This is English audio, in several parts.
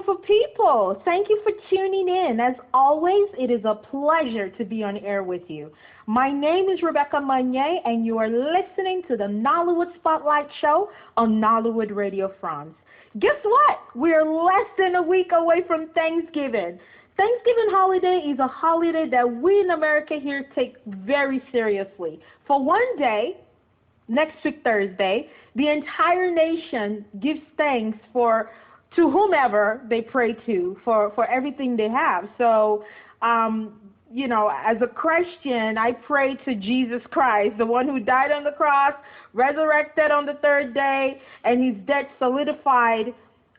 beautiful people. Thank you for tuning in. As always, it is a pleasure to be on air with you. My name is Rebecca-Monyei, and you are listening to the Nollywood Spotlight show on Nollywood Radio France. Guess what? We're less than a week away from Thanksgiving. Thanksgiving holiday is a holiday that we in America here take very seriously. For one day, next week Thursday, the entire nation gives thanks to whomever they pray to for everything they have. So, you know, as a Christian, I pray to Jesus Christ, the one who died on the cross, resurrected on the third day, and his death solidified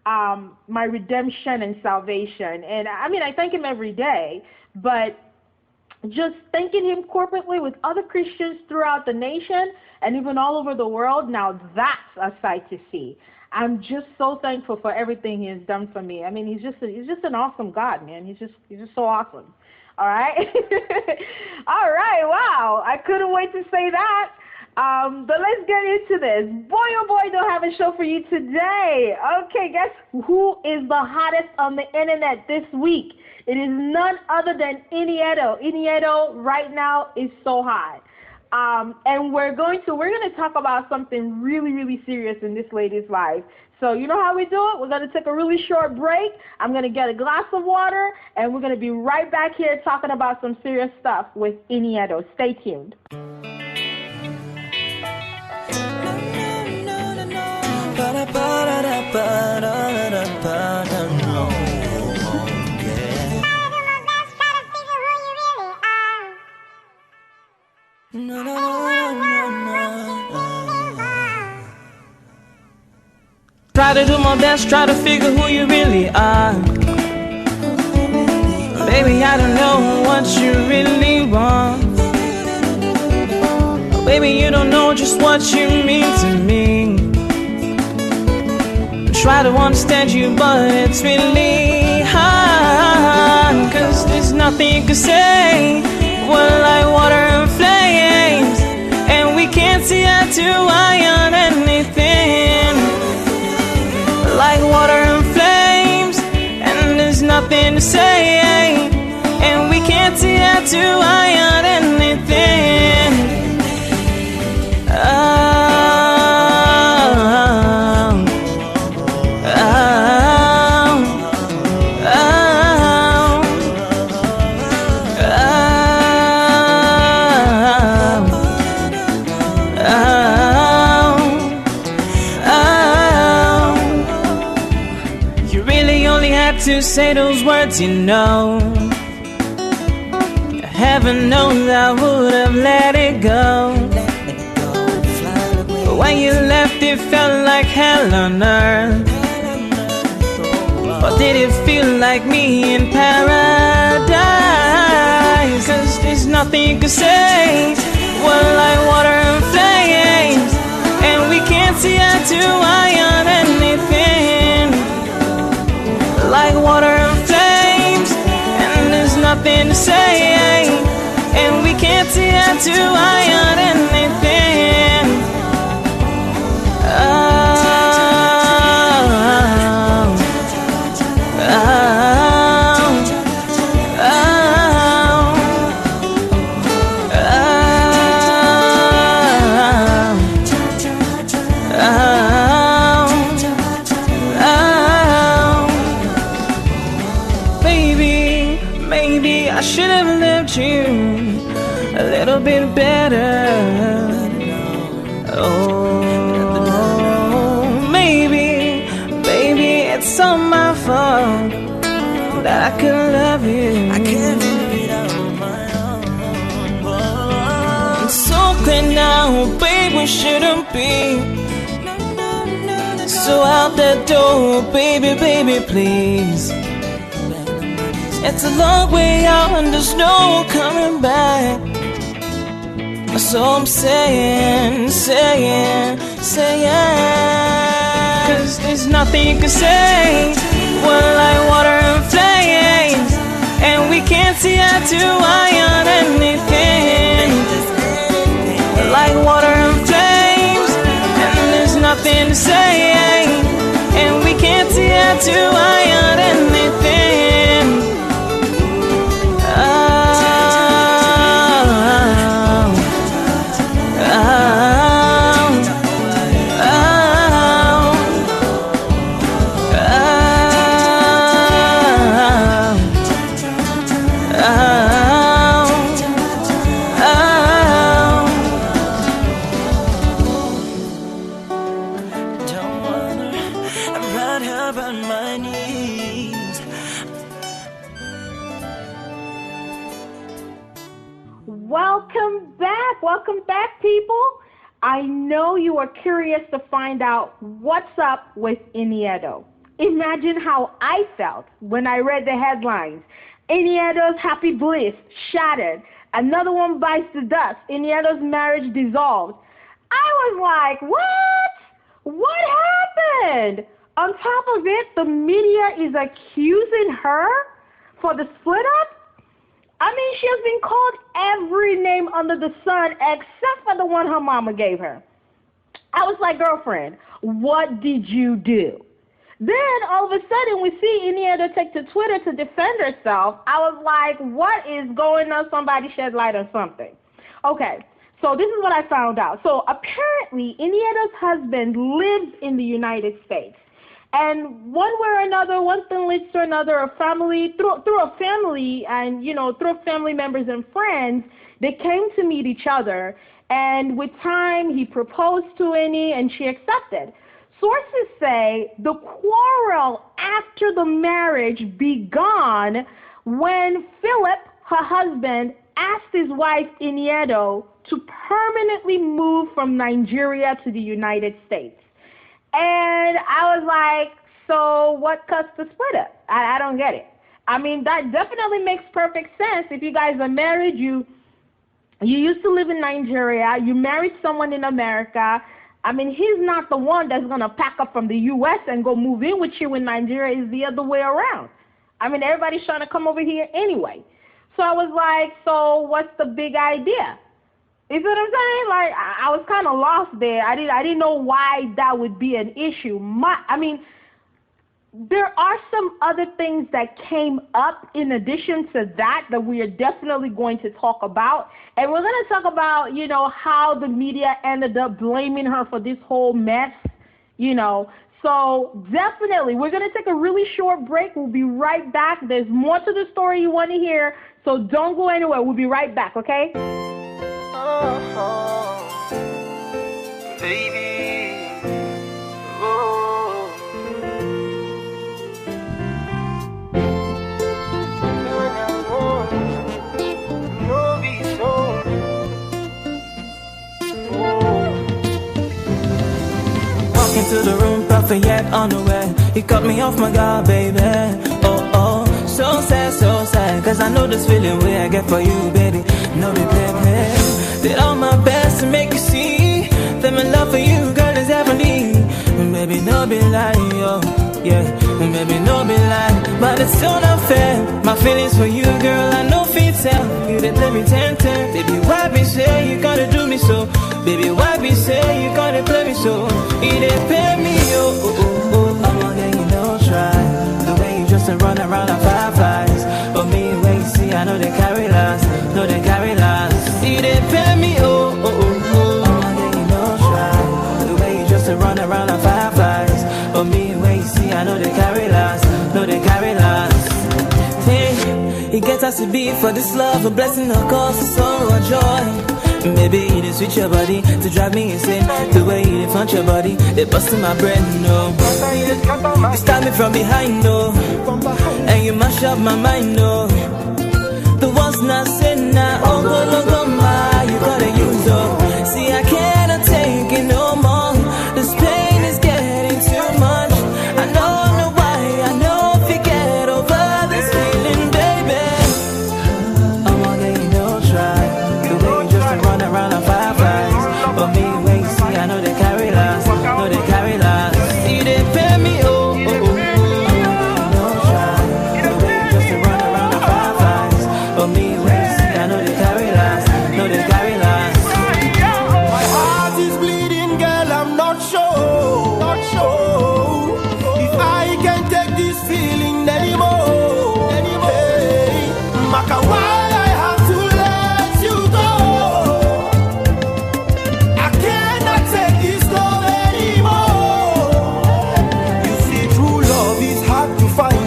my redemption and salvation. And I mean, I thank him every day, but just thanking him corporately with other Christians throughout the nation and even all over the world, now that's a sight to see. I'm just so thankful for everything he has done for me. I mean, he's just an awesome God, man. He's just so awesome. All right? All right, wow. I couldn't wait to say that. But let's get into this. Boy, oh boy, don't have a show for you today. Okay, guess who is the hottest on the internet this week? It is none other than Indi Edo. Indi Edo right now is so hot. And we're going to talk about something really, really serious in this lady's life. So you know how we do it? We're going to take a really short break. I'm going to get a glass of water, and we're going to be right back here talking about some serious stuff with Indi Edo. Stay tuned. Try to do my best, try to figure who you really are. Baby, I don't know what you really want. Baby, you don't know just what you mean to me. Try to understand you, but it's really hard. Cause there's nothing you can say. We're like water and flames, and we can't see eye to eye on anything. Like water and flames, and there's nothing to say, and we can't see eye to eye on anything. To say those words, you know, heaven knows I would have let it go. But when you left, it felt like hell on earth. Or did it feel like me in paradise? Cause there's nothing you can say. We're like water and flames, and we can't see eye to eye on anything. Like water and flames, and there's nothing to say, and we can't see eye to eye on anything. I should have loved you a little bit better. Oh, maybe it's all my fault that I couldn't love you. I can't do it on my own. It's so clear now, babe, we shouldn't be so out that door, baby, please. It's a long way out and there's no coming back. So I'm saying cause there's nothing you can say. We're like water and flames, and we can't see eye to eye on anything. Like water and flames, and there's nothing to say, and we can't see eye get to hide anything. Welcome back, people. I know you are curious to find out what's up with Indi Edo. Imagine how I felt when I read the headlines. Indi Edo's happy bliss shattered. Another one bites the dust. Indi Edo's marriage dissolved. I was like, what? What happened? On top of it, the media is accusing her for the split up? I mean, she has been called every name under the sun except for the one her mama gave her. I was like, girlfriend, what did you do? Then, all of a sudden, we see Indi Edo take to Twitter to defend herself. I was like, what is going on? Somebody shed light on something. Okay, so this is what I found out. So apparently, Indi Edo's husband lives in the United States. And one way or another, one thing leads to another, a family, through a family and, through family members and friends, they came to meet each other. And with time, he proposed to Indi and she accepted. Sources say the quarrel after the marriage began when Philip, her husband, asked his wife, Indi Edo, to permanently move from Nigeria to the United States. And I was like, so what caused the split up? I don't get it. I mean, that definitely makes perfect sense. If you guys are married, you used to live in Nigeria, you married someone in America. I mean, he's not the one that's going to pack up from the U.S. and go move in with you in Nigeria. It's the other way around. I mean, everybody's trying to come over here anyway. So I was like, so what's the big idea? You see what I'm saying? Like, I was kind of lost there. I didn't know why that would be an issue. There are some other things that came up in addition to that we are definitely going to talk about. And we're going to talk about, how the media ended up blaming her for this whole mess, So definitely, we're going to take a really short break. We'll be right back. There's more to the story you want to hear, so don't go anywhere. We'll be right back, okay? Oh, baby, oh, no be so, Walk into the room, perfect yet unaware. He cut me off my guard, baby. Oh, oh, so sad, cause I know this feeling way I get for you, baby. No, baby. Did all my best to make you see that my love for you, girl, is heavenly. And baby, no be lying, yo, yeah. And baby, no be lying, but it's still not fair. My feelings for you, girl, I know feet tell you that let me 10. Baby, why be say you gotta do me so? Baby, why be say you gotta play me so? You didn't pay me, oh. I'm on there, try the way you just run around on fireflies. But me, wait, see, I know they carry last, You didn't pay me, oh. Try the way you just run around on fireflies. But me, wait, see, I know they carry last, Hey, it gets us to be for this love, a blessing, of course, a sorrow, a joy. Maybe you didn't switch your body to drive me insane. The way you didn't front your body, they busted my brain, no. You stab me from behind, no. And you mash up my mind, no. The ones not saying now, oh, go, my, you gotta use up. See, I cannot take it no more. This pain is getting too much. I know why, I know if you get over this feeling, baby. I'm on there, try the way you just run around on fireflies. But me, wait, see, I know they carry last, You didn't pay me, oh. Try the way you just run around on fireflies. But me, wait, see, I know they carry last. Rebecca, why I have to let you go? I cannot take this love anymore. You see, true love is hard to find.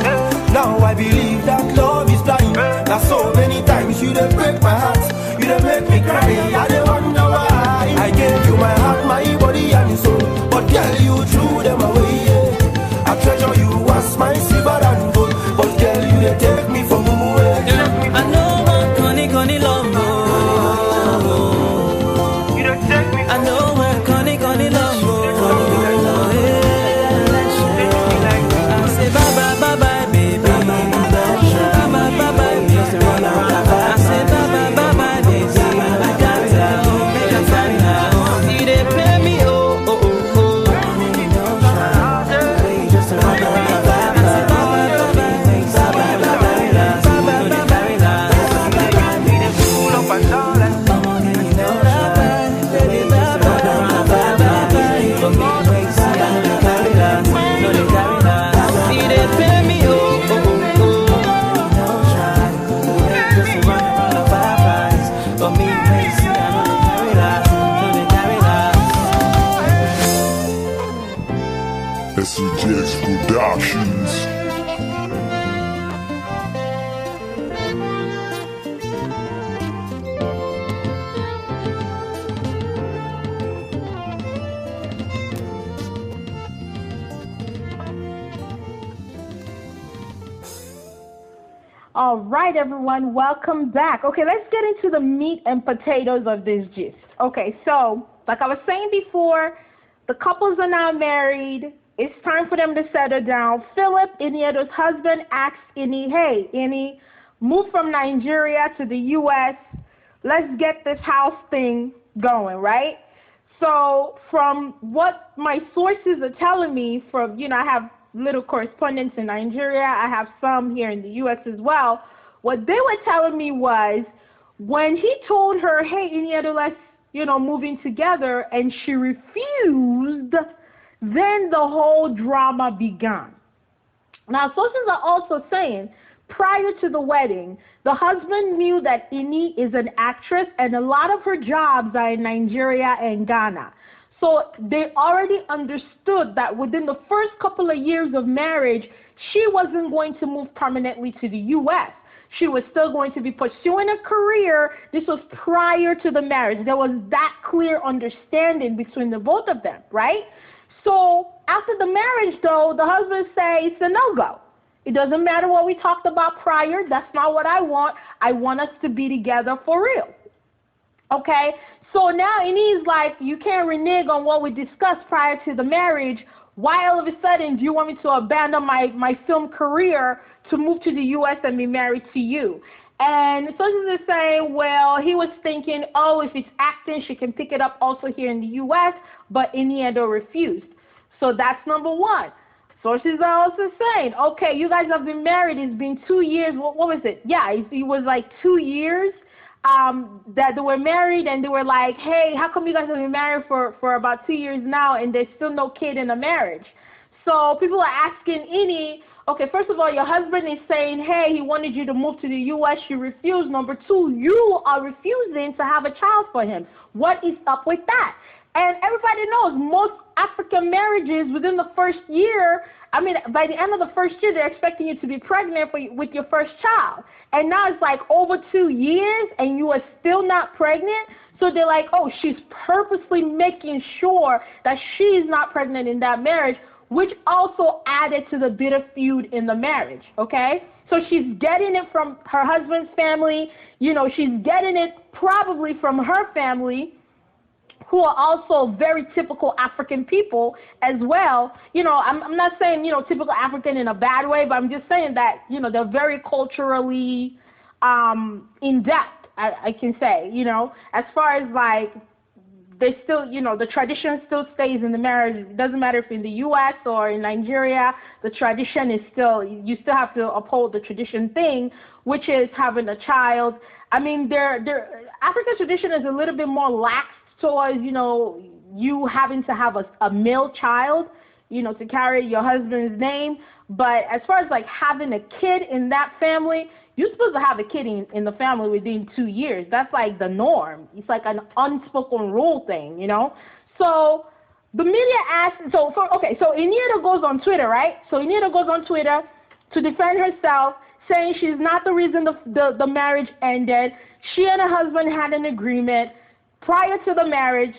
Now I believe that love is blind. Now so many times you done break my heart, you done make me cry. I don't wonder why. I gave you my heart, my body and soul, but girl, you threw them away. Yeah. I treasure you as my silver and gold, but girl, you they take me from away. I know one conny love. You don't take me. I know one conny love. I say bye bye bye bye baby. Bye bye bye bye baby. I say bye bye bye bye baby. I got to make a fight now. See they play me oh. Just a run around. SCGX Productions. All right, everyone, welcome back. Okay, let's get into the meat and potatoes of this gist. Okay, so like I was saying before, the couples are now married. It's time for them to settle down. Philip, Indi Edo's husband, asks Indi, hey, Indi, move from Nigeria to the U.S. Let's get this house thing going, right? So from what my sources are telling me, from, I have little correspondents in Nigeria, I have some here in the U.S. as well, what they were telling me was when he told her, hey, Indi Edo, let's, move in together, and she refused, then the whole drama began. Now, sources are also saying, prior to the wedding, the husband knew that Indi is an actress and a lot of her jobs are in Nigeria and Ghana. So they already understood that within the first couple of years of marriage, she wasn't going to move permanently to the U.S. She was still going to be pursuing a career. This was prior to the marriage. There was that clear understanding between the both of them, right? So after the marriage, though, the husband says it's a no-go. It doesn't matter what we talked about prior. That's not what I want. I want us to be together for real. Okay? So now Indi's like, you can't renege on what we discussed prior to the marriage. Why all of a sudden do you want me to abandon my film career to move to the U.S. and be married to you? And sources are saying, well, he was thinking, oh, if it's acting, she can pick it up also here in the U.S., but Indi Edo refused. So that's number one. Sources are also saying, okay, you guys have been married. It's been 2 years. What was it? Yeah, it was like 2 years that they were married, and they were like, hey, how come you guys have been married for about 2 years now, and there's still no kid in the marriage? So people are asking Indi, okay, first of all, your husband is saying, hey, he wanted you to move to the U.S. You refused. Number two, you are refusing to have a child for him. What is up with that? And everybody knows most African marriages within the first year, by the end of the first year, they're expecting you to be pregnant with your first child. And now it's like over 2 years and you are still not pregnant. So they're like, oh, she's purposely making sure that she's not pregnant in that marriage, which also added to the bitter feud in the marriage, okay? So she's getting it from her husband's family. She's getting it probably from her family, who are also very typical African people as well. I'm not saying, typical African in a bad way, but I'm just saying that, they're very culturally in-depth, I can say, as far as like, they still, the tradition still stays in the marriage. It doesn't matter if in the U.S. or in Nigeria, the tradition is still, you still have to uphold the tradition thing, which is having a child. African tradition is a little bit more lax towards, you having to have a male child, to carry your husband's name. But as far as like having a kid in that family, you're supposed to have a kid in the family within 2 years. That's like the norm. It's like an unspoken rule thing, you know? So the media asked, so Indi Edo goes on Twitter, right? So Indi Edo goes on Twitter to defend herself, saying she's not the reason the marriage ended. She and her husband had an agreement prior to the marriage,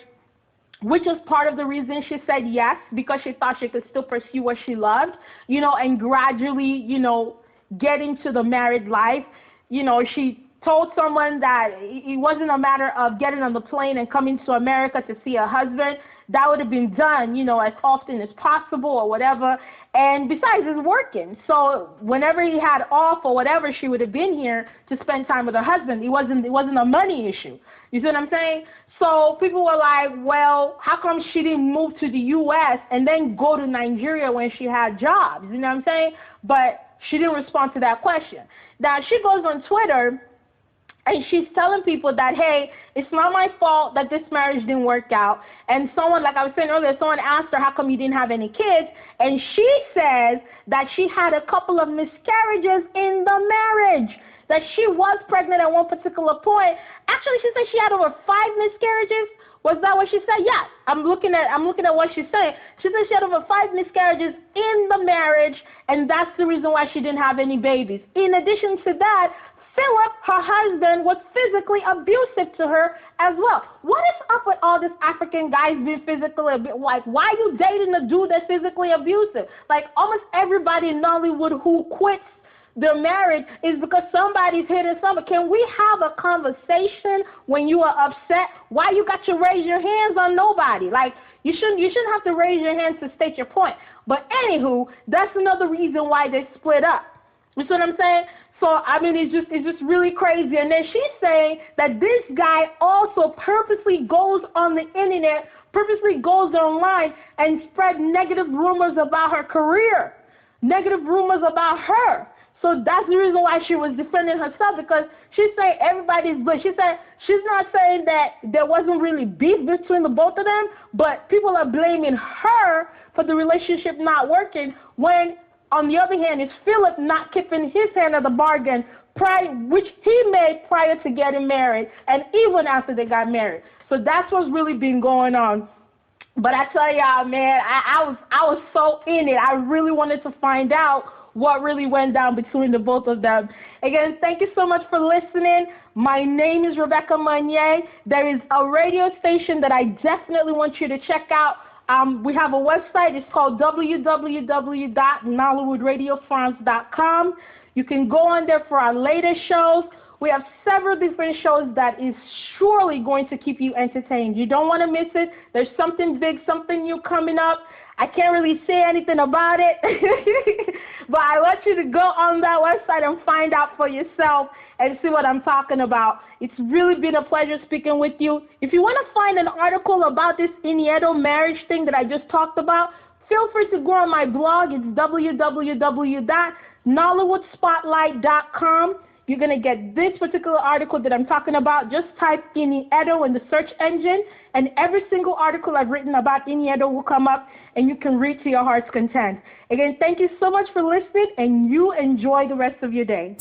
which is part of the reason she said yes, because she thought she could still pursue what she loved, you know, and gradually, you know, get into the married life. You know, she told someone that it wasn't a matter of getting on the plane and coming to America to see her husband. That would have been done, you know, as often as possible or whatever. And besides, it's working. So whenever he had off or whatever, she would have been here to spend time with her husband. It wasn't a money issue. You see what I'm saying? So people were like, well, how come she didn't move to the U.S. and then go to Nigeria when she had jobs? You know what I'm saying? But she didn't respond to that question. Now, she goes on Twitter and she's telling people that, hey, it's not my fault that this marriage didn't work out. And someone, like I was saying earlier, someone asked her, how come you didn't have any kids? And she says that she had a couple of miscarriages in the marriage, that she was pregnant at one particular point. Actually, she said she had over 5 miscarriages. Was that what she said? Yeah, I'm looking at what she's saying. She said she had over 5 miscarriages in the marriage, and that's the reason why she didn't have any babies. In addition to that, Philip, her husband, was physically abusive to her as well. What is up with all these African guys being physically abusive? Like, why are you dating a dude that's physically abusive? Like, almost everybody in Nollywood who quits their marriage is because somebody's hitting somebody. Can we have a conversation when you are upset? Why you got to raise your hands on nobody? Like, you shouldn't have to raise your hands to state your point. But anywho, that's another reason why they split up. You see what I'm saying? So, I mean, it's just really crazy. And then she's saying that this guy also purposely goes on the internet, purposely goes online and spread negative rumors about her career, negative rumors about her. So that's the reason why she was defending herself, because she's saying everybody's good. She said she's not saying that there wasn't really beef between the both of them, but people are blaming her for the relationship not working when, on the other hand, it's Philip not keeping his hand of the bargain, which he made prior to getting married and even after they got married. So that's what's really been going on. But I tell y'all, man, I was so in it. I really wanted to find out what really went down between the both of them. Again, thank you so much for listening. My name is Rebecca-Monyei. There is a radio station that I definitely want you to check out. We have a website. It's called www.nollywood-radio-france.com. You can go on there for our latest shows. We have several different shows that is surely going to keep you entertained. You don't want to miss it. There's something big, something new coming up. I can't really say anything about it, but I want you to go on that website and find out for yourself and see what I'm talking about. It's really been a pleasure speaking with you. If you want to find an article about this Indi Edo marriage thing that I just talked about, feel free to go on my blog. It's www.nollywood-spotlight.com. You're going to get this particular article that I'm talking about. Just type Indi Edo in the search engine, and every single article I've written about Indi Edo will come up, and you can read to your heart's content. Again, thank you so much for listening, and you enjoy the rest of your day.